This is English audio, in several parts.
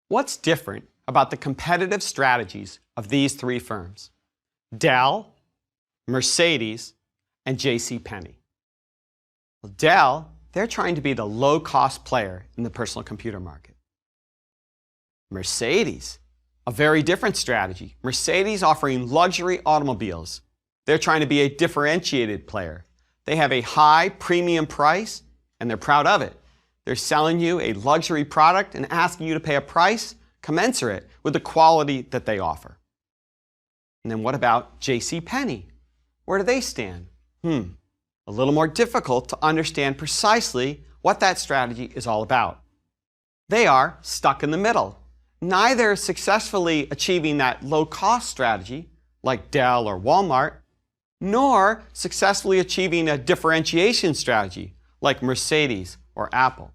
What's different about the competitive strategies of these three firms? Dell, Mercedes, and JC Penney. Well, Dell, they're trying to be the low-cost player in the personal computer market. Mercedes, a very different strategy. Mercedes offering luxury automobiles. They're trying to be a differentiated player. They have a high premium price, and they're proud of it. They're selling you a luxury product and asking you to pay a price commensurate with the quality that they offer. And then what about JC Penney? Where do they stand? A little more difficult to understand precisely what that strategy is all about. They are stuck in the middle. Neither successfully achieving that low-cost strategy, like Dell or Walmart, nor successfully achieving a differentiation strategy, like Mercedes or Apple.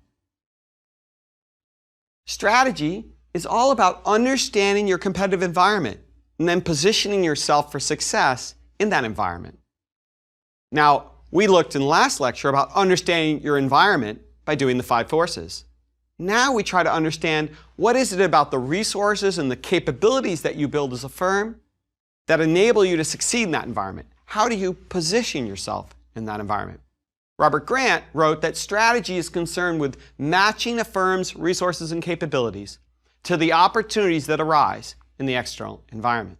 Strategy is all about understanding your competitive environment and then positioning yourself for success in that environment. Now, we looked in the last lecture about understanding your environment by doing the 5 forces. Now we try to understand what is it about the resources and the capabilities that you build as a firm that enable you to succeed in that environment. How do you position yourself in that environment? Robert Grant wrote that strategy is concerned with matching a firm's resources and capabilities to the opportunities that arise in the external environment.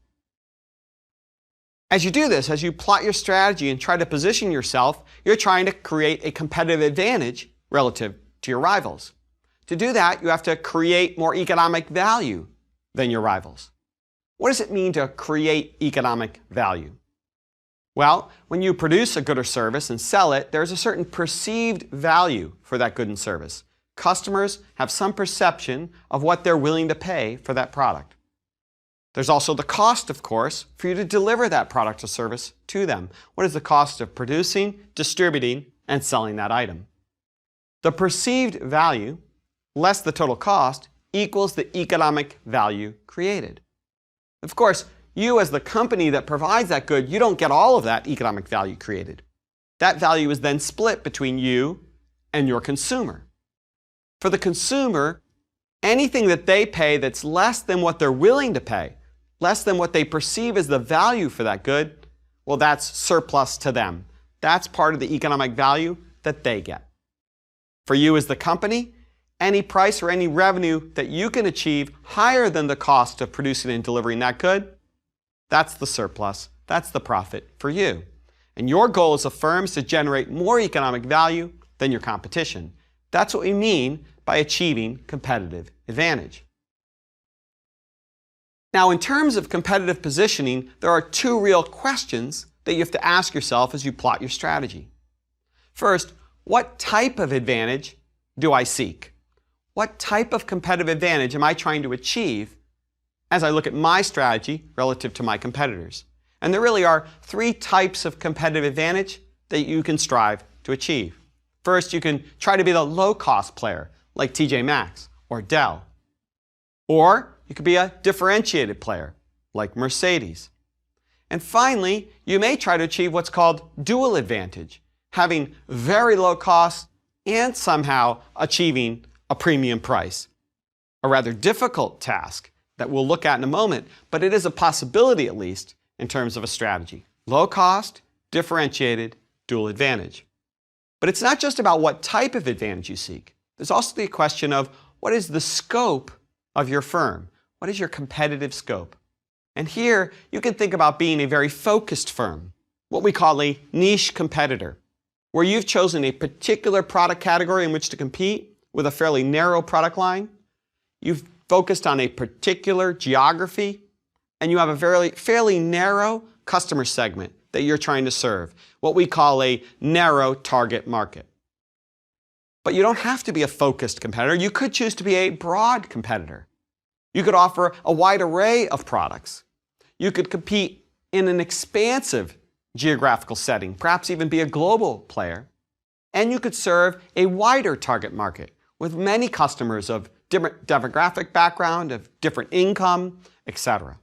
As you do this, as you plot your strategy and try to position yourself, you're trying to create a competitive advantage relative to your rivals. To do that, you have to create more economic value than your rivals. What does it mean to create economic value? Well, when you produce a good or service and sell it, there's a certain perceived value for that good and service. Customers have some perception of what they're willing to pay for that product. There's also the cost, of course, for you to deliver that product or service to them. What is the cost of producing, distributing, and selling that item? The perceived value, less the total cost, equals the economic value created. Of course, you as the company that provides that good, you don't get all of that economic value created. That value is then split between you and your consumer. For the consumer, anything that they pay that's less than what they're willing to pay, less than what they perceive as the value for that good, well, that's surplus to them. That's part of the economic value that they get. For you as the company, any price or any revenue that you can achieve higher than the cost of producing and delivering that good, that's the surplus, that's the profit for you. And your goal as a firm is to generate more economic value than your competition. That's what we mean by achieving competitive advantage. Now, in terms of competitive positioning, there are 2 real questions that you have to ask yourself as you plot your strategy. First, what type of advantage do I seek? What type of competitive advantage am I trying to achieve as I look at my strategy relative to my competitors? And there really are 3 types of competitive advantage that you can strive to achieve. First, you can try to be the low-cost player, like TJ Maxx or Dell. Or you could be a differentiated player, like Mercedes. And finally, you may try to achieve what's called dual advantage, having very low cost and somehow achieving a premium price. A rather difficult task that we'll look at in a moment, but it is a possibility at least in terms of a strategy. Low cost, differentiated, dual advantage. But it's not just about what type of advantage you seek. There's also the question of what is the scope of your firm? What is your competitive scope? And here you can think about being a very focused firm, what we call a niche competitor, where you've chosen a particular product category in which to compete with a fairly narrow product line. You've focused on a particular geography, and you have a fairly narrow customer segment that you're trying to serve, what we call a narrow target market. But you don't have to be a focused competitor. You could choose to be a broad competitor. You could offer a wide array of products. You could compete in an expansive geographical setting, perhaps even be a global player. And you could serve a wider target market with many customers of different demographic background, of different income, etc.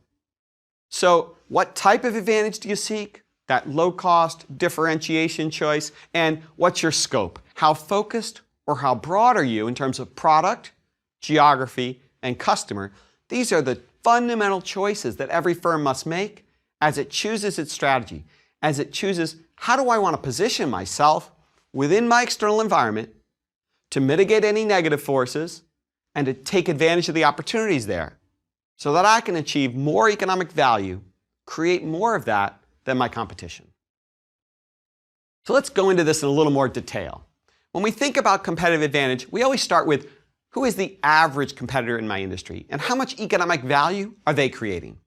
So what type of advantage do you seek? That low-cost differentiation choice. And what's your scope? How focused or how broad are you in terms of product, geography, and customer, these are the fundamental choices that every firm must make as it chooses its strategy, as it chooses how do I want to position myself within my external environment to mitigate any negative forces and to take advantage of the opportunities there so that I can achieve more economic value, create more of that than my competition. So let's go into this in a little more detail. When we think about competitive advantage, we always start with who is the average competitor in my industry and how much economic value are they creating?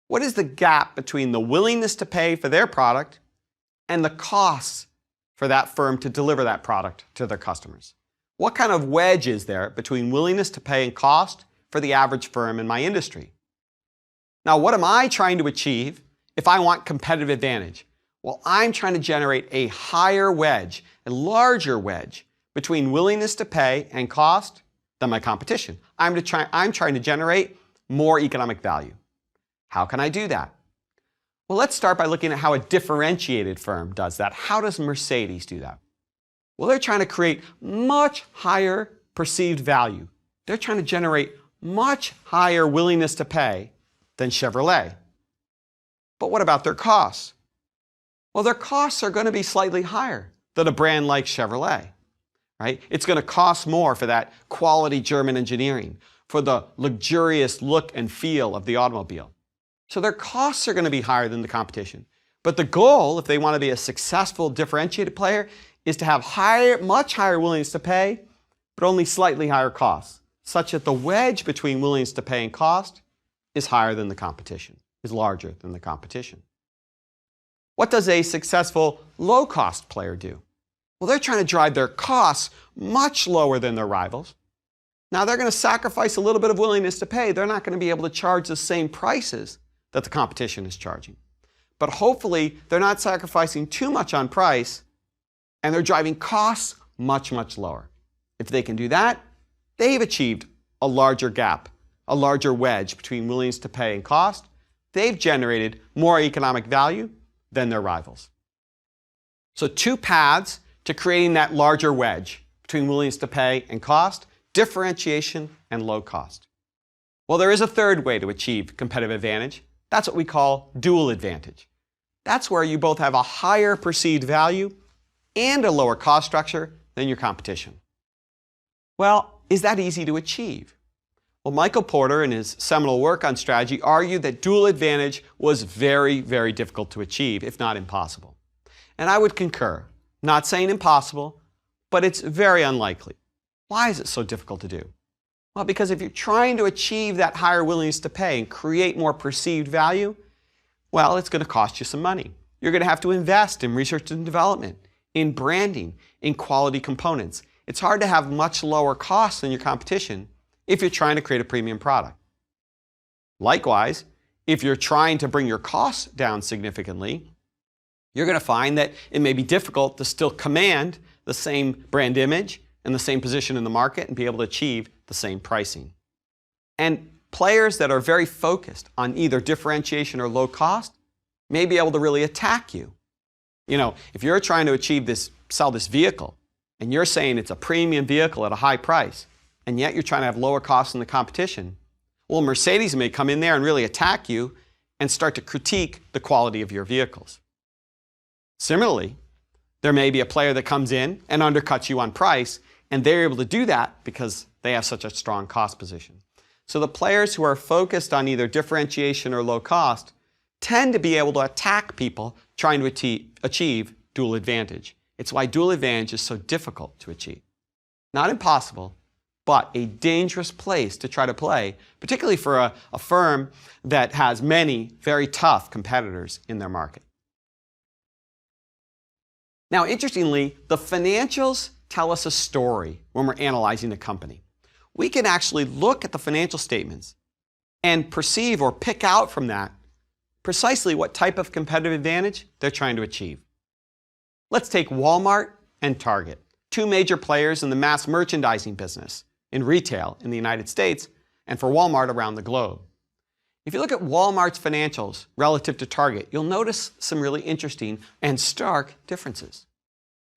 What is the gap between the willingness to pay for their product and the costs for that firm to deliver that product to their customers? What kind of wedge is there between willingness to pay and cost for the average firm in my industry? Now, what am I trying to achieve if I want competitive advantage? Well, I'm trying to generate a higher wedge, a larger wedge between willingness to pay and cost than my competition. I'm trying to generate more economic value. How can I do that? Well, let's start by looking at how a differentiated firm does that. How does Mercedes do that? Well, they're trying to create much higher perceived value. They're trying to generate much higher willingness to pay than Chevrolet. But what about their costs? Well, their costs are going to be slightly higher than a brand like Chevrolet, right? It's going to cost more for that quality German engineering, for the luxurious look and feel of the automobile. So their costs are going to be higher than the competition. But the goal, if they want to be a successful differentiated player, is to have much higher willingness to pay, but only slightly higher costs, such that the wedge between willingness to pay and cost is higher than the competition, is larger than the competition. What does a successful low-cost player do? Well, they're trying to drive their costs much lower than their rivals. Now, they're going to sacrifice a little bit of willingness to pay. They're not going to be able to charge the same prices that the competition is charging. But hopefully, they're not sacrificing too much on price, and they're driving costs much, much lower. If they can do that, they've achieved a larger gap, a larger wedge between willingness to pay and cost. They've generated more economic value than their rivals. So two paths to creating that larger wedge between willingness to pay and cost: differentiation and low cost. Well, there is a third way to achieve competitive advantage. That's what we call dual advantage. That's where you both have a higher perceived value and a lower cost structure than your competition. Well, is that easy to achieve? Well, Michael Porter, in his seminal work on strategy, argued that dual advantage was very, very difficult to achieve, if not impossible. And I would concur. Not saying impossible, but it's very unlikely. Why is it so difficult to do? Well, because if you're trying to achieve that higher willingness to pay and create more perceived value, well, it's going to cost you some money. You're going to have to invest in research and development, in branding, in quality components. It's hard to have much lower costs than your competition if you're trying to create a premium product. Likewise, if you're trying to bring your costs down significantly, you're going to find that it may be difficult to still command the same brand image and the same position in the market and be able to achieve the same pricing. And players that are very focused on either differentiation or low cost may be able to really attack you. You know, if you're trying to sell this vehicle, and you're saying it's a premium vehicle at a high price, and yet you're trying to have lower costs than the competition, well, Mercedes may come in there and really attack you and start to critique the quality of your vehicles. Similarly, there may be a player that comes in and undercuts you on price, and they're able to do that because they have such a strong cost position. So the players who are focused on either differentiation or low cost tend to be able to attack people trying to achieve dual advantage. It's why dual advantage is so difficult to achieve. Not impossible, but a dangerous place to try to play, particularly for a firm that has many very tough competitors in their market. Now, interestingly, the financials tell us a story when we're analyzing a company. We can actually look at the financial statements and perceive or pick out from that precisely what type of competitive advantage they're trying to achieve. Let's take Walmart and Target, two major players in the mass merchandising business in retail in the United States and for Walmart around the globe. If you look at Walmart's financials relative to Target, you'll notice some really interesting and stark differences.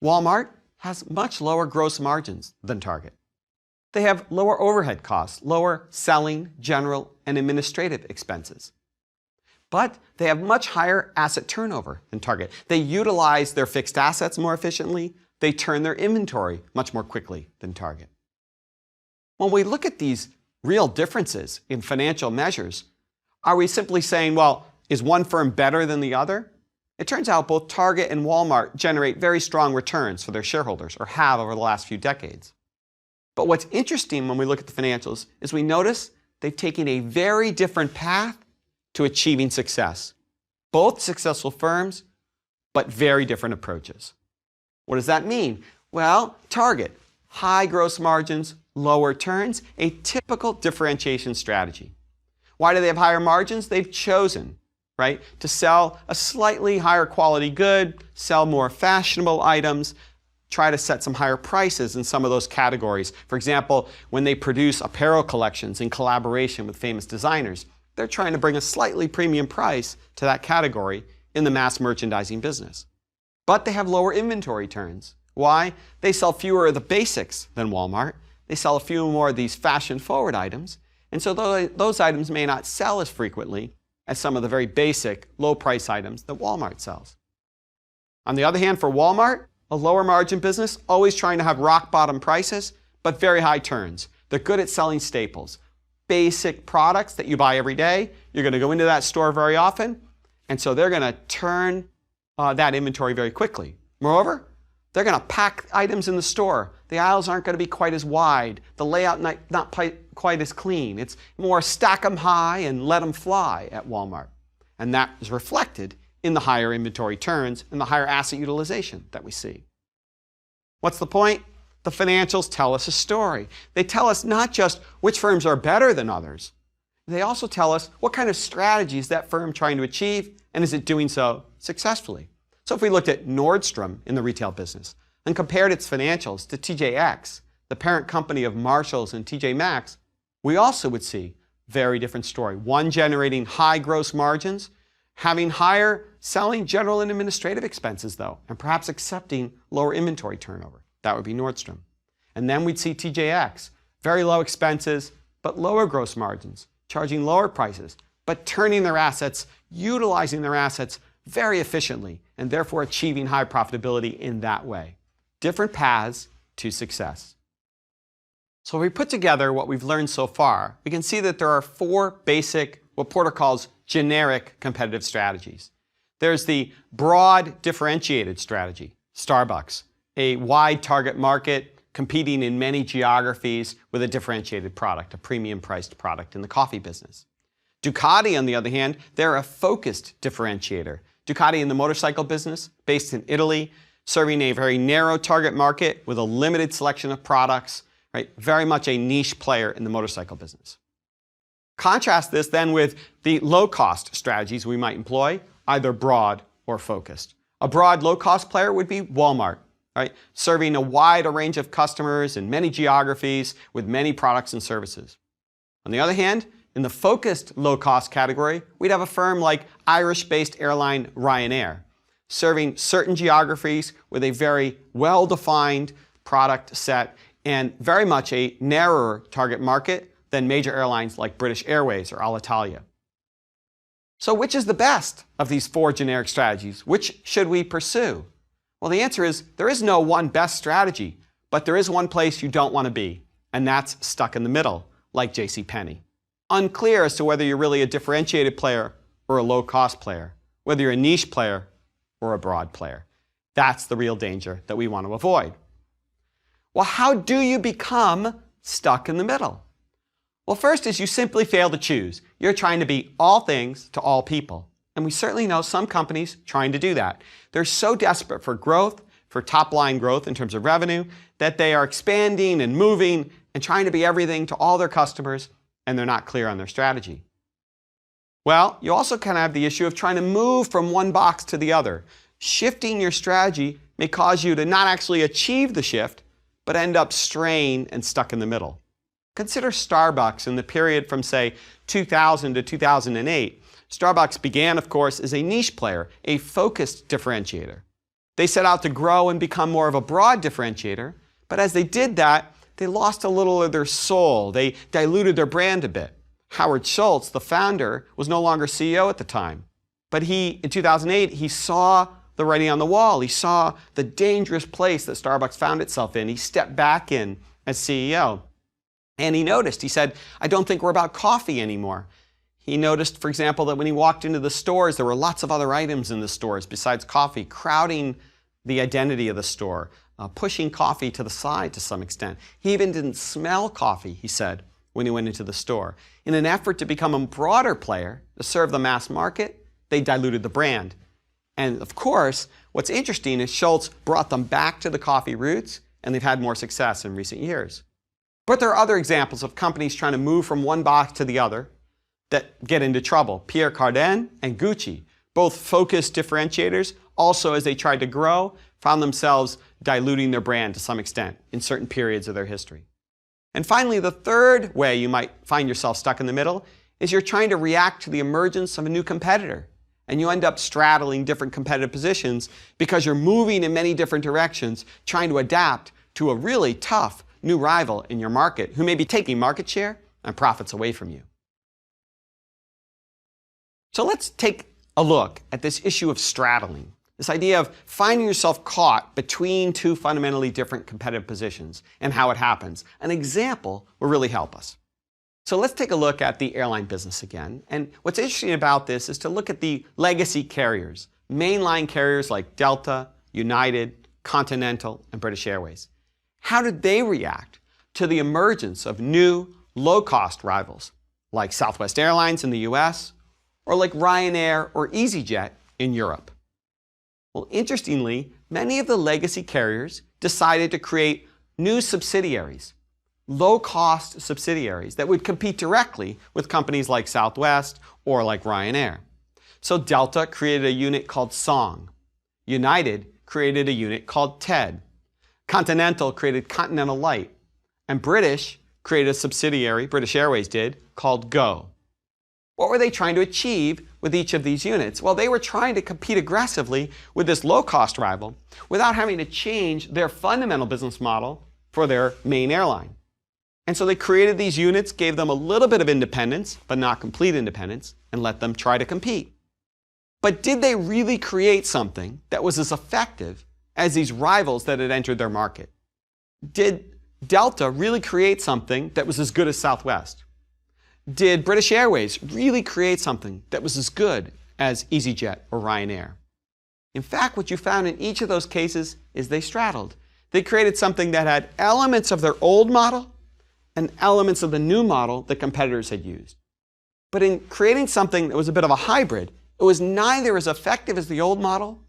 Walmart has much lower gross margins than Target. They have lower overhead costs, lower selling, general, and administrative expenses. But they have much higher asset turnover than Target. They utilize their fixed assets more efficiently. They turn their inventory much more quickly than Target. When we look at these real differences in financial measures, are we simply saying, well, is one firm better than the other? It turns out both Target and Walmart generate very strong returns for their shareholders, or have over the last few decades. But what's interesting when we look at the financials is we notice they've taken a very different path to achieving success. Both successful firms, but very different approaches. What does that mean? Well, Target, high gross margins, low returns, a typical differentiation strategy. Why do they have higher margins? They've chosen, right, to sell a slightly higher quality good, sell more fashionable items, try to set some higher prices in some of those categories. For example, when they produce apparel collections in collaboration with famous designers, they're trying to bring a slightly premium price to that category in the mass merchandising business. But they have lower inventory turns. Why? They sell fewer of the basics than Walmart. They sell a few more of these fashion-forward items. And so those items may not sell as frequently as some of the very basic, low-price items that Walmart sells. On the other hand, for Walmart, a lower margin business, always trying to have rock-bottom prices, but very high turns. They're good at selling staples. Basic products that you buy every day. You're going to go into that store very often, and so they're going to turn that inventory very quickly. Moreover, they're going to pack items in the store. The aisles aren't going to be quite as wide. The layout not quite as clean. It's more stack them high and let them fly at Walmart. And that is reflected in the higher inventory turns and the higher asset utilization that we see. What's the point? The financials tell us a story. They tell us not just which firms are better than others. They also tell us what kind of strategy is that firm trying to achieve, and is it doing so successfully. So if we looked at Nordstrom in the retail business and compared its financials to TJX, the parent company of Marshalls and TJ Maxx, we also would see a very different story. One generating high gross margins, having higher selling, general, and administrative expenses though, and perhaps accepting lower inventory turnover. That would be Nordstrom. And then we'd see TJX, very low expenses, but lower gross margins, charging lower prices, but turning their assets, utilizing their assets very efficiently, and therefore achieving high profitability in that way. Different paths to success. So if we put together what we've learned so far, we can see that there are four basic, what Porter calls generic competitive strategies. There's the broad differentiated strategy, Starbucks, a wide target market competing in many geographies with a differentiated product, a premium priced product in the coffee business. Ducati, on the other hand, they're a focused differentiator. Ducati in the motorcycle business, based in Italy, serving a very narrow target market with a limited selection of products, right? Very much a niche player in the motorcycle business. Contrast this then with the low-cost strategies we might employ, either broad or focused. A broad low-cost player would be Walmart, right? Serving a wide range of customers in many geographies with many products and services. On the other hand, in the focused low-cost category, we'd have a firm like Irish-based airline Ryanair, serving certain geographies with a very well-defined product set and very much a narrower target market than major airlines like British Airways or Alitalia. So which is the best of these four generic strategies? Which should we pursue? Well, the answer is there is no one best strategy, but there is one place you don't want to be, and that's stuck in the middle, like JC Penney. Unclear as to whether you're really a differentiated player or a low-cost player, whether you're a niche player or a broad player. That's the real danger that we want to avoid. Well, how do you become stuck in the middle? Well, first is you simply fail to choose. You're trying to be all things to all people. And we certainly know some companies trying to do that. They're so desperate for growth, for top-line growth in terms of revenue, that they are expanding and moving and trying to be everything to all their customers, and they're not clear on their strategy. Well, you also kind of have the issue of trying to move from one box to the other. Shifting your strategy may cause you to not actually achieve the shift, but end up straying and stuck in the middle. Consider Starbucks in the period from, say, 2000 to 2008. Starbucks began, of course, as a niche player, a focused differentiator. They set out to grow and become more of a broad differentiator, but as they did that, they lost a little of their soul. They diluted their brand a bit. Howard Schultz, the founder, was no longer CEO at the time. But in 2008, he saw the writing on the wall. He saw the dangerous place that Starbucks found itself in. He stepped back in as CEO. And he noticed, he said, I don't think we're about coffee anymore. He noticed, for example, that when he walked into the stores, there were lots of other items in the stores besides coffee, crowding the identity of the store, pushing coffee to the side to some extent. He even didn't smell coffee, he said, when he went into the store. In an effort to become a broader player, to serve the mass market, they diluted the brand. And of course, what's interesting is Schultz brought them back to the coffee roots, and they've had more success in recent years. But there are other examples of companies trying to move from one box to the other that get into trouble. Pierre Cardin and Gucci, both focused differentiators, also as they tried to grow, found themselves diluting their brand to some extent in certain periods of their history. And finally, the third way you might find yourself stuck in the middle is you're trying to react to the emergence of a new competitor. And you end up straddling different competitive positions because you're moving in many different directions, trying to adapt to a really tough new rival in your market who may be taking market share and profits away from you. So let's take a look at this issue of straddling, this idea of finding yourself caught between two fundamentally different competitive positions and how it happens. An example will really help us. So let's take a look at the airline business again. And what's interesting about this is to look at the legacy carriers, mainline carriers like Delta, United, Continental, and British Airways. How did they react to the emergence of new low-cost rivals like Southwest Airlines in the US or like Ryanair or EasyJet in Europe? Well, interestingly, many of the legacy carriers decided to create new subsidiaries, low-cost subsidiaries that would compete directly with companies like Southwest or like Ryanair. So Delta created a unit called Song. United created a unit called TED. Continental created Continental Light. And British created a subsidiary, British Airways did, called Go. What were they trying to achieve with each of these units? Well, they were trying to compete aggressively with this low-cost rival without having to change their fundamental business model for their main airline. And so they created these units, gave them a little bit of independence, but not complete independence, and let them try to compete. But did they really create something that was as effective as these rivals that had entered their market? Did Delta really create something that was as good as Southwest? Did British Airways really create something that was as good as EasyJet or Ryanair? In fact, what you found in each of those cases is they straddled. They created something that had elements of their old model and elements of the new model that competitors had used. But in creating something that was a bit of a hybrid, it was neither as effective as the old model,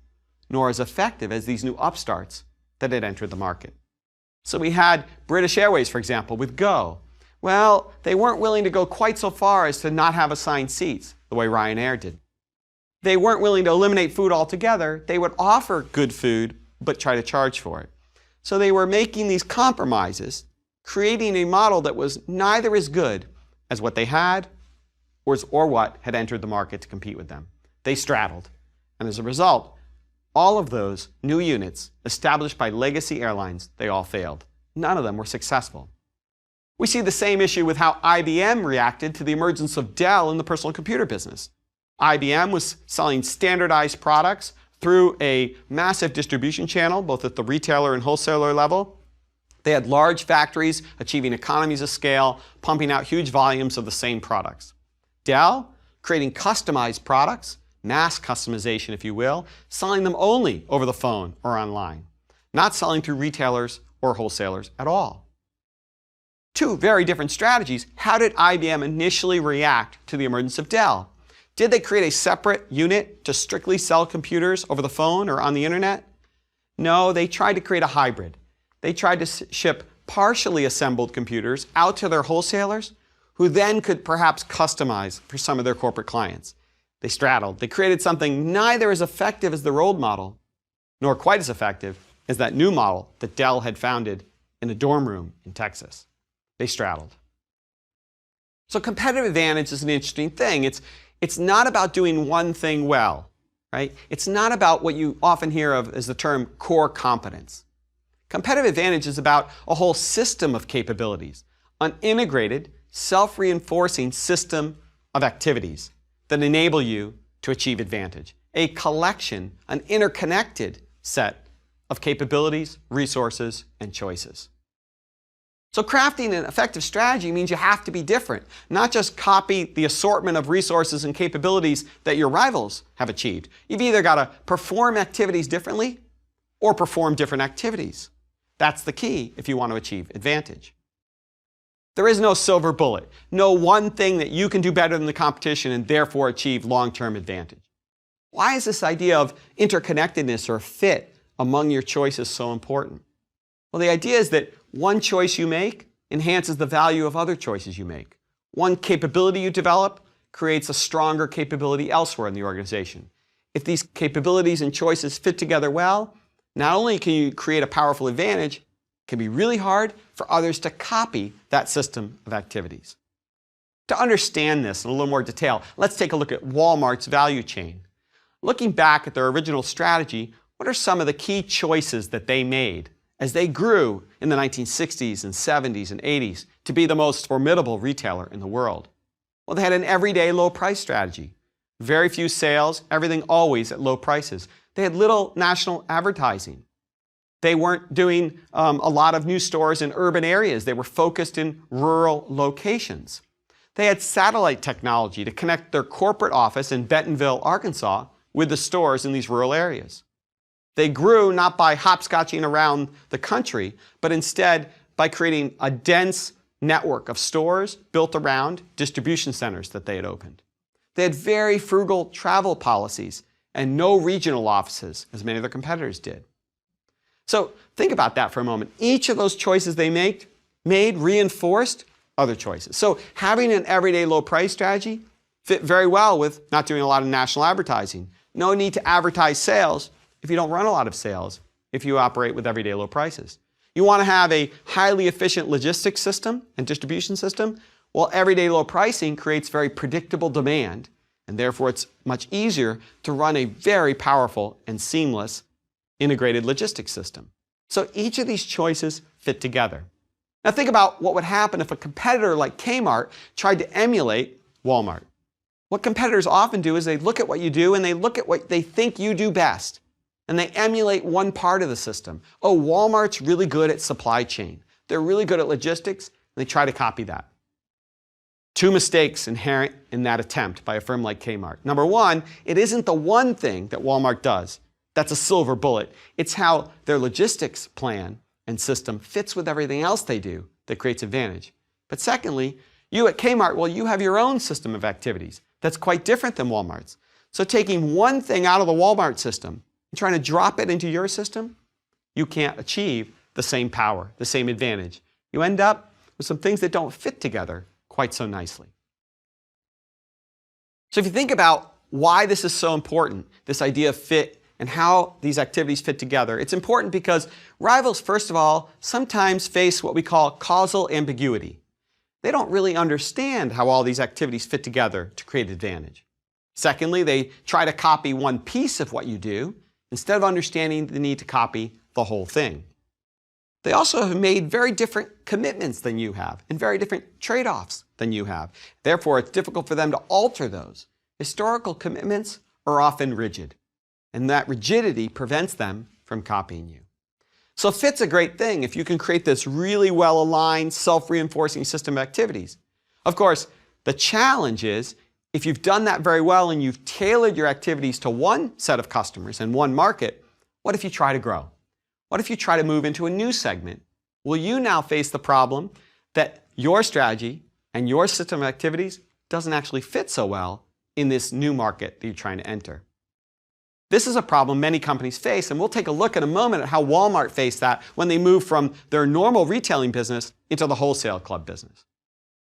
nor as effective as these new upstarts that had entered the market. So we had British Airways, for example, with Go. Well, they weren't willing to go quite so far as to not have assigned seats, the way Ryanair did. They weren't willing to eliminate food altogether. They would offer good food, but try to charge for it. So they were making these compromises, creating a model that was neither as good as what they had or what had entered the market to compete with them. They straddled. And as a result, all of those new units established by legacy airlines, they all failed. None of them were successful. We see the same issue with how IBM reacted to the emergence of Dell in the personal computer business. IBM was selling standardized products through a massive distribution channel, both at the retailer and wholesaler level. They had large factories achieving economies of scale, pumping out huge volumes of the same products. Dell, creating customized products, mass customization if you will, selling them only over the phone or online, not selling through retailers or wholesalers at all. Two very different strategies. How did IBM initially react to the emergence of Dell? Did they create a separate unit to strictly sell computers over the phone or on the internet? No, they tried to create a hybrid. They tried to ship partially assembled computers out to their wholesalers who then could perhaps customize for some of their corporate clients. They straddled. They created something neither as effective as their old model, nor quite as effective as that new model that Dell had founded in a dorm room in Texas. They straddled. So competitive advantage is an interesting thing. It's not about doing one thing well, right? It's not about what you often hear of as the term core competence. Competitive advantage is about a whole system of capabilities, an integrated, self-reinforcing system of activities that enable you to achieve advantage. A collection, an interconnected set of capabilities, resources, and choices. So crafting an effective strategy means you have to be different, not just copy the assortment of resources and capabilities that your rivals have achieved. You've either got to perform activities differently or perform different activities. That's the key if you want to achieve advantage. There is no silver bullet, no one thing that you can do better than the competition and therefore achieve long-term advantage. Why is this idea of interconnectedness or fit among your choices so important? Well, the idea is that one choice you make enhances the value of other choices you make. One capability you develop creates a stronger capability elsewhere in the organization. If these capabilities and choices fit together well, not only can you create a powerful advantage, it can be really hard for others to copy that system of activities. To understand this in a little more detail, let's take a look at Walmart's value chain. Looking back at their original strategy, what are some of the key choices that they made as they grew in the 1960s and 70s and 80s to be the most formidable retailer in the world? Well, they had an everyday low price strategy. Very few sales, everything always at low prices. They had little national advertising. They weren't doing a lot of new stores in urban areas. They were focused in rural locations. They had satellite technology to connect their corporate office in Bentonville, Arkansas, with the stores in these rural areas. They grew not by hopscotching around the country, but instead by creating a dense network of stores built around distribution centers that they had opened. They had very frugal travel policies and no regional offices, as many of their competitors did. So think about that for a moment. Each of those choices they made reinforced other choices. So having an everyday low price strategy fit very well with not doing a lot of national advertising. No need to advertise sales if you don't run a lot of sales, if you operate with everyday low prices. You want to have a highly efficient logistics system and distribution system? Well, everyday low pricing creates very predictable demand, and therefore it's much easier to run a very powerful and seamless integrated logistics system. So each of these choices fit together. Now think about what would happen if a competitor like Kmart tried to emulate Walmart. What competitors often do is they look at what you do and they look at what they think you do best. And they emulate one part of the system. Oh, Walmart's really good at supply chain. They're really good at logistics, and they try to copy that. Two mistakes inherent in that attempt by a firm like Kmart. Number one, it isn't the one thing that Walmart does that's a silver bullet. It's how their logistics plan and system fits with everything else they do that creates advantage. But secondly, you at Kmart, well, you have your own system of activities that's quite different than Walmart's. So taking one thing out of the Walmart system and trying to drop it into your system, you can't achieve the same power, the same advantage. You end up with some things that don't fit together quite so nicely. So if you think about why this is so important, this idea of fit and how these activities fit together, it's important because rivals, first of all, sometimes face what we call causal ambiguity. They don't really understand how all these activities fit together to create advantage. Secondly, they try to copy one piece of what you do instead of understanding the need to copy the whole thing. They also have made very different commitments than you have and very different trade-offs than you have. Therefore, it's difficult for them to alter those. Historical commitments are often rigid, and that rigidity prevents them from copying you. So fit's a great thing if you can create this really well-aligned, self-reinforcing system of activities. Of course, the challenge is if you've done that very well and you've tailored your activities to one set of customers and one market, what if you try to grow? What if you try to move into a new segment? Will you now face the problem that your strategy and your system of activities doesn't actually fit so well in this new market that you're trying to enter? This is a problem many companies face, and we'll take a look in a moment at how Walmart faced that when they moved from their normal retailing business into the wholesale club business.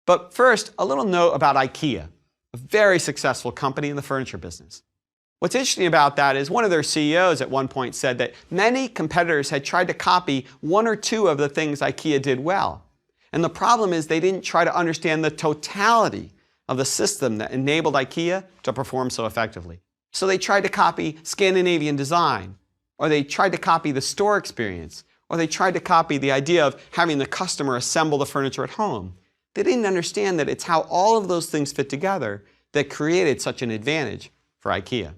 But first, a little note about IKEA, a very successful company in the furniture business. What's interesting about that is one of their CEOs at one point said that many competitors had tried to copy one or two of the things IKEA did well. And the problem is they didn't try to understand the totality of the system that enabled IKEA to perform so effectively. So they tried to copy Scandinavian design, or they tried to copy the store experience, or they tried to copy the idea of having the customer assemble the furniture at home. They didn't understand that it's how all of those things fit together that created such an advantage for IKEA.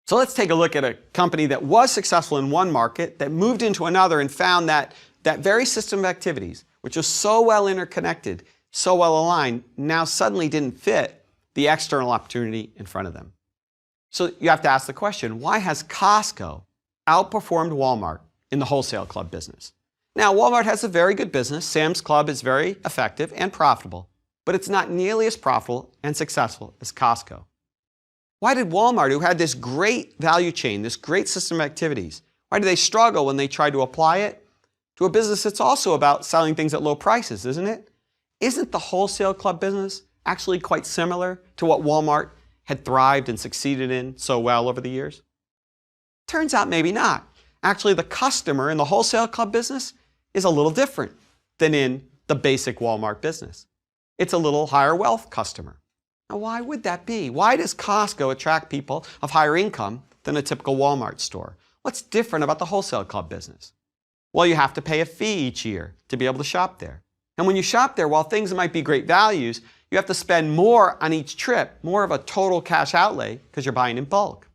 So let's take a look at a company that was successful in one market, that moved into another and found that that very system of activities, which was so well interconnected, so well aligned, now suddenly didn't fit the external opportunity in front of them. So you have to ask the question, why has Costco outperformed Walmart in the wholesale club business? Now, Walmart has a very good business. Sam's Club is very effective and profitable, but it's not nearly as profitable and successful as Costco. Why did Walmart, who had this great value chain, this great system of activities, why did they struggle when they tried to apply it to a business that's also about selling things at low prices, isn't it? Isn't the wholesale club business actually quite similar to what Walmart had thrived and succeeded in so well over the years? Turns out maybe not. Actually, the customer in the wholesale club business is a little different than in the basic Walmart business. It's a little higher wealth customer. Now, why would that be? Why does Costco attract people of higher income than a typical Walmart store? What's different about the wholesale club business? Well, you have to pay a fee each year to be able to shop there. And when you shop there, while things might be great values, you have to spend more on each trip, more of a total cash outlay because you're buying in bulk.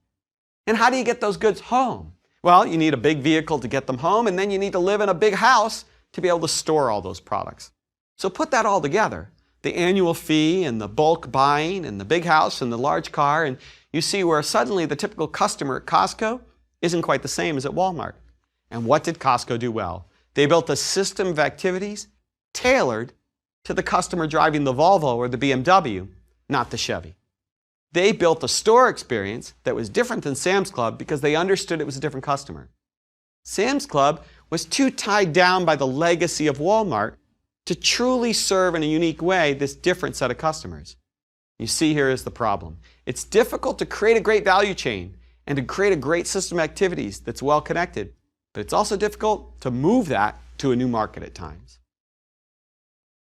And how do you get those goods home? Well, you need a big vehicle to get them home, and then you need to live in a big house to be able to store all those products. So put that all together, the annual fee and the bulk buying and the big house and the large car, and you see where suddenly the typical customer at Costco isn't quite the same as at Walmart. And what did Costco do well? They built a system of activities tailored to the customer driving the Volvo or the BMW, not the Chevy. They built a store experience that was different than Sam's Club because they understood it was a different customer. Sam's Club was too tied down by the legacy of Walmart to truly serve in a unique way this different set of customers. You see, here is the problem. It's difficult to create a great value chain and to create a great system of activities that's well connected, but it's also difficult to move that to a new market at times.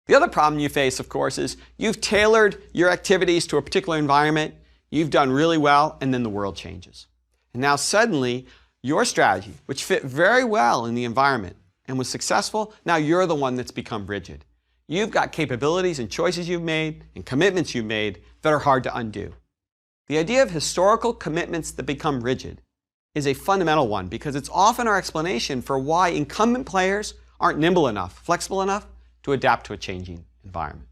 The other problem you face, of course, is you've tailored your activities to a particular environment, you've done really well, and then the world changes. And now suddenly, your strategy, which fit very well in the environment and was successful, now you're the one that's become rigid. You've got capabilities and choices you've made and commitments you've made that are hard to undo. The idea of historical commitments that become rigid is a fundamental one because it's often our explanation for why incumbent players aren't nimble enough, flexible enough to adapt to a changing environment.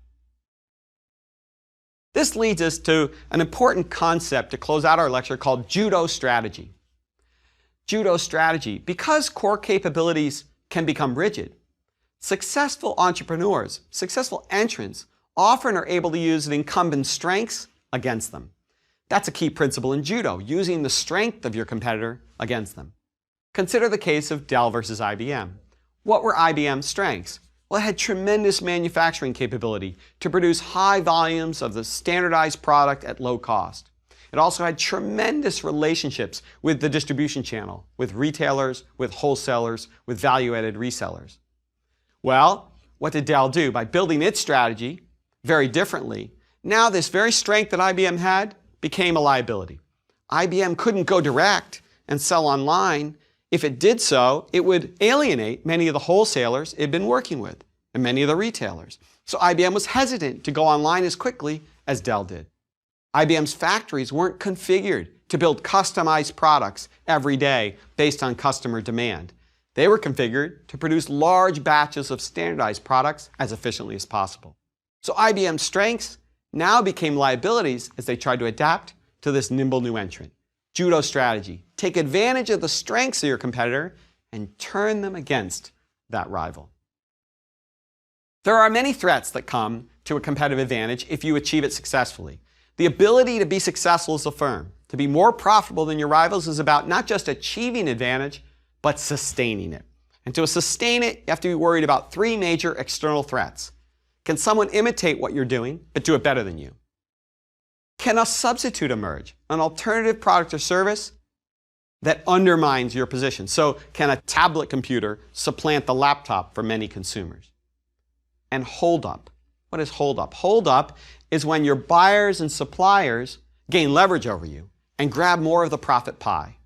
This leads us to an important concept to close out our lecture called judo strategy. Judo strategy, because core capabilities can become rigid, successful entrepreneurs, successful entrants often are able to use an incumbent's strengths against them. That's a key principle in judo, using the strength of your competitor against them. Consider the case of Dell versus IBM. What were IBM's strengths? Well, it had tremendous manufacturing capability to produce high volumes of the standardized product at low cost. It also had tremendous relationships with the distribution channel, with retailers, with wholesalers, with value-added resellers. Well, what did Dell do? By building its strategy very differently, now this very strength that IBM had became a liability. IBM couldn't go direct and sell online. If it did so, it would alienate many of the wholesalers it had been working with and many of the retailers. So IBM was hesitant to go online as quickly as Dell did. IBM's factories weren't configured to build customized products every day based on customer demand. They were configured to produce large batches of standardized products as efficiently as possible. So IBM's strengths now became liabilities as they tried to adapt to this nimble new entrant. Judo strategy. Take advantage of the strengths of your competitor and turn them against that rival. There are many threats that come to a competitive advantage if you achieve it successfully. The ability to be successful as a firm, to be more profitable than your rivals, is about not just achieving advantage, but sustaining it. And to sustain it, you have to be worried about three major external threats. Can someone imitate what you're doing, but do it better than you? Can a substitute emerge, an alternative product or service that undermines your position? So can a tablet computer supplant the laptop for many consumers? And hold up. What is hold up? Hold up is when your buyers and suppliers gain leverage over you and grab more of the profit pie.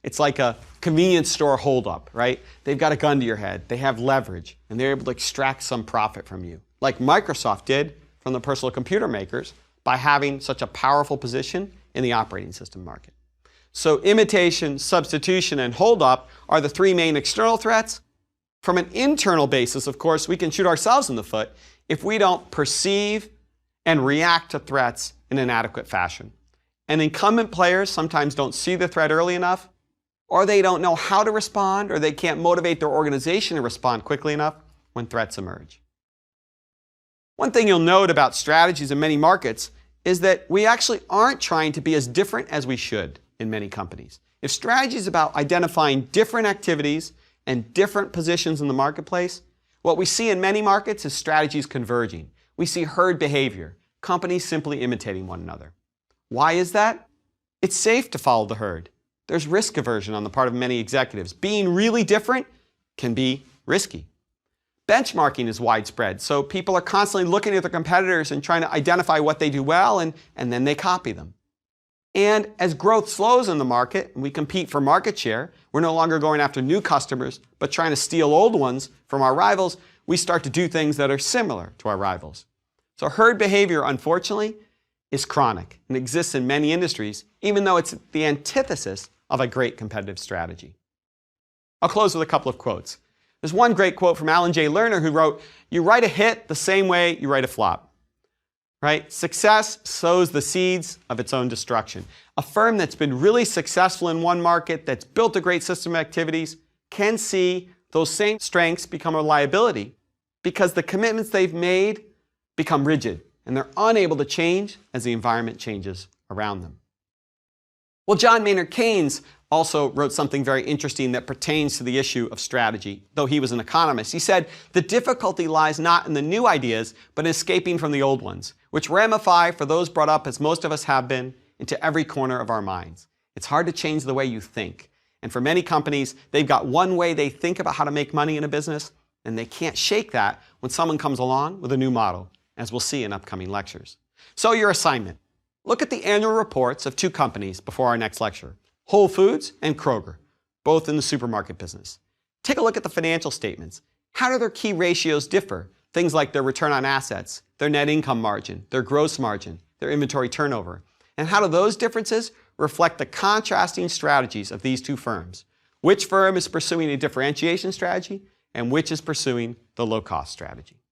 It's like a convenience store holdup, right? They've got a gun to your head, they have leverage, and they're able to extract some profit from you, like Microsoft did from the personal computer makers by having such a powerful position in the operating system market. So imitation, substitution, and holdup are the three main external threats. From an internal basis, of course, we can shoot ourselves in the foot if we don't perceive and react to threats in an adequate fashion. And incumbent players sometimes don't see the threat early enough, or they don't know how to respond, or they can't motivate their organization to respond quickly enough when threats emerge. One thing you'll note about strategies in many markets is that we actually aren't trying to be as different as we should in many companies. If strategy is about identifying different activities and different positions in the marketplace, what we see in many markets is strategies converging. We see herd behavior, companies simply imitating one another. Why is that? It's safe to follow the herd. There's risk aversion on the part of many executives. Being really different can be risky. Benchmarking is widespread, so people are constantly looking at their competitors and trying to identify what they do well, and then they copy them. And as growth slows in the market, and we compete for market share, we're no longer going after new customers, but trying to steal old ones from our rivals, we start to do things that are similar to our rivals. So herd behavior, unfortunately, is chronic and exists in many industries, even though it's the antithesis of a great competitive strategy. I'll close with a couple of quotes. There's one great quote from Alan J. Lerner who wrote, "You write a hit the same way you write a flop." Right? Success sows the seeds of its own destruction. A firm that's been really successful in one market, that's built a great system of activities, can see those same strengths become a liability because the commitments they've made become rigid and they're unable to change as the environment changes around them. Well, John Maynard Keynes also wrote something very interesting that pertains to the issue of strategy, though he was an economist. He said, "The difficulty lies not in the new ideas, but in escaping from the old ones, which ramify for those brought up as most of us have been into every corner of our minds." It's hard to change the way you think. And for many companies, they've got one way they think about how to make money in a business, and they can't shake that when someone comes along with a new model, as we'll see in upcoming lectures. So your assignment: look at the annual reports of two companies before our next lecture, Whole Foods and Kroger, both in the supermarket business. Take a look at the financial statements. How do their key ratios differ? Things like their return on assets, their net income margin, their gross margin, their inventory turnover. And how do those differences reflect the contrasting strategies of these two firms? Which firm is pursuing a differentiation strategy and which is pursuing the low-cost strategy?